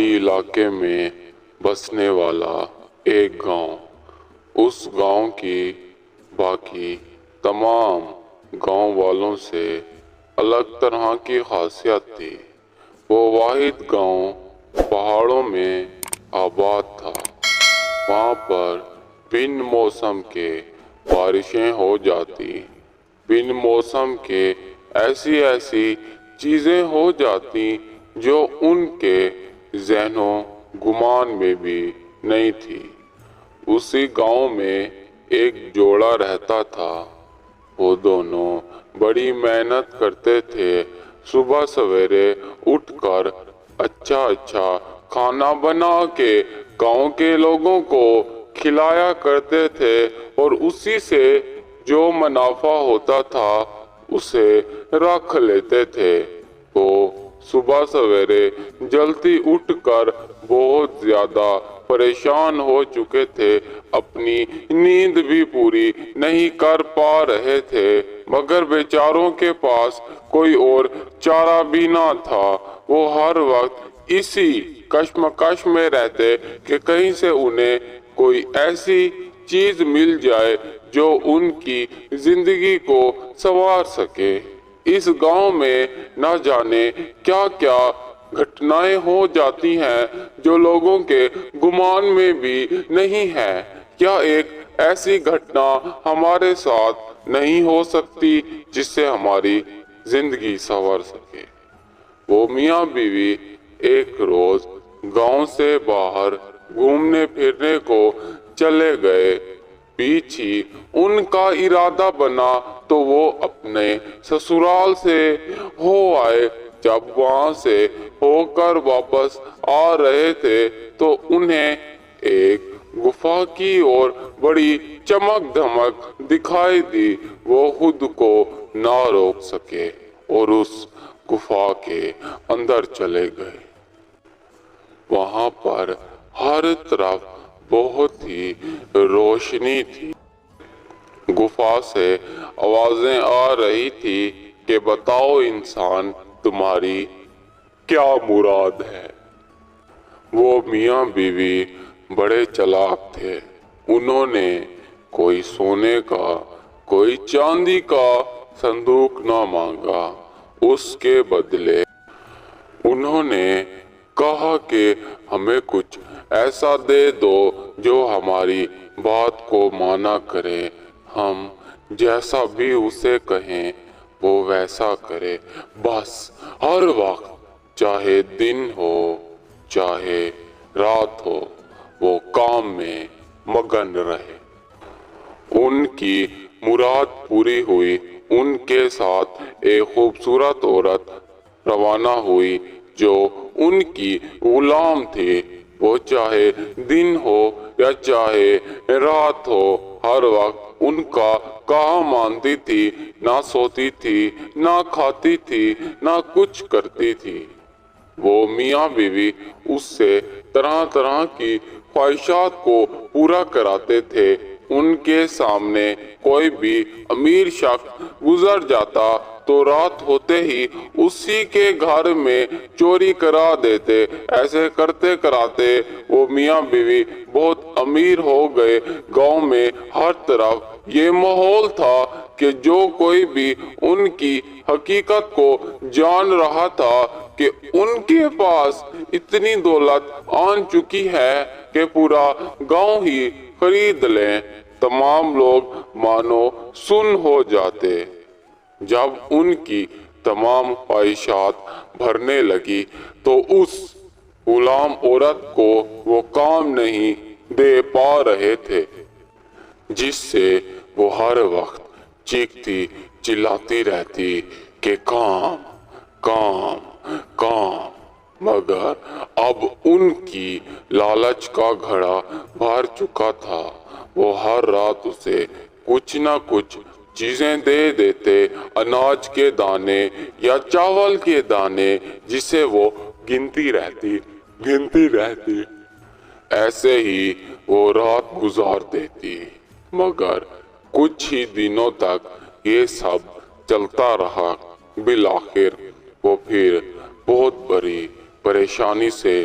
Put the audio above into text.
پہاڑی علاقے میں بسنے والا ایک گاؤں اس گاؤں کی باقی تمام گاؤں والوں سے الگ طرح کی خاصیت تھی۔ وہ واحد گاؤں پہاڑوں میں آباد تھا۔ وہاں پر بن موسم کے بارشیں ہو جاتی، بن موسم کے ایسی چیزیں ہو جاتی جو ان کے ذہن و گمان میں بھی نہیں تھی۔ اسی گاؤں میں ایک جوڑا رہتا تھا۔ وہ دونوں بڑی محنت کرتے تھے۔ صبح سویرے اٹھ کر اچھا کھانا بنا کے گاؤں کے لوگوں کو کھلایا کرتے تھے اور اسی سے جو منافع ہوتا تھا اسے رکھ لیتے تھے۔ وہ صبح سویرے جلدی اٹھ کر بہت زیادہ پریشان ہو چکے تھے، اپنی نیند بھی پوری نہیں کر پا رہے تھے، مگر بیچاروں کے پاس کوئی اور چارہ بھی نہ تھا۔ وہ ہر وقت اسی کشمکش میں رہتے کہ کہیں سے انہیں کوئی ایسی چیز مل جائے جو ان کی زندگی کو سنوار سکے۔ اس گاؤں میں نہ جانے کیا گھٹنائیں ہو جاتی ہیں جو لوگوں کے گمان میں بھی نہیں ہے۔ کیا ایک ایسی گھٹنا ہمارے ساتھ نہیں ہو سکتی جس سے ہماری زندگی سنور سکے؟ وہ میاں بیوی ایک روز گاؤں سے باہر گھومنے پھرنے کو چلے گئے۔ بیچ ہی ان کا ارادہ بنا تو وہ اپنے سسرال سے ہو آئے۔ جب وہاں سے ہو کر واپس آ رہے تھے تو انہیں ایک گفا کی اور بڑی چمک دھمک دکھائی دی۔ وہ خود کو نہ روک سکے اور اس گفا کے اندر چلے گئے۔ وہاں پر ہر طرف بہت ہی روشنی تھی۔ گفا سے آوازیں آ رہی تھی کہ بتاؤ انسان، تمہاری کیا مراد ہے؟ وہ میاں بیوی بڑے چالاک تھے۔ انہوں نے کوئی سونے کا، کوئی چاندی کا صندوق نہ مانگا۔ اس کے بدلے انہوں نے کہا کہ ہمیں کچھ ایسا دے دو جو ہماری بات کو مانا کرے۔ ہم جیسا بھی اسے کہیں وہ ویسا کرے، بس ہر وقت چاہے دن ہو چاہے رات ہو وہ کام میں مگن رہے۔ ان کی مراد پوری ہوئی۔ ان کے ساتھ ایک خوبصورت عورت روانہ ہوئی جو ان کی غلام تھی۔ وہ چاہے دن ہو یا چاہے رات ہو ہر وقت ان کا کہا مانتی تھی، نہ سوتی تھی، نہ کھاتی تھی، نہ کچھ کرتی تھی۔ وہ میاں بیوی اس سے طرح طرح کی خواہشات کو پورا کراتے تھے۔ ان کے سامنے کوئی بھی امیر شخص گزر جاتا تو رات ہوتے ہی اسی کے گھر میں چوری کرا دیتے۔ ایسے کرتے کراتے وہ میاں بیوی بہت امیر ہو گئے۔ گاؤں میں ہر طرف یہ ماحول تھا کہ جو کوئی بھی ان کی حقیقت کو جان رہا تھا کہ ان کے پاس اتنی دولت آن چکی ہے کہ پورا گاؤں ہی خرید لیں، تمام لوگ مانو سن ہو جاتے۔ جب ان کی تمام خواہشات بھرنے لگی تو اس غلام عورت کو وہ کام نہیں دے پا رہے تھے جس سے وہ ہر وقت چیختی چلاتی رہتی کہ کام کام کام، مگر اب ان کی لالچ کا گھڑا بھر چکا تھا۔ وہ ہر رات اسے کچھ نہ کچھ چیزیں دے دیتے، اناج کے دانے یا چاول کے دانے، جسے وہ گنتی رہتی۔ ایسے ہی وہ رات گزار دیتی، مگر کچھ ہی دنوں تک یہ سب چلتا رہا۔ بالآخر وہ پھر بہت بڑی پریشانی سے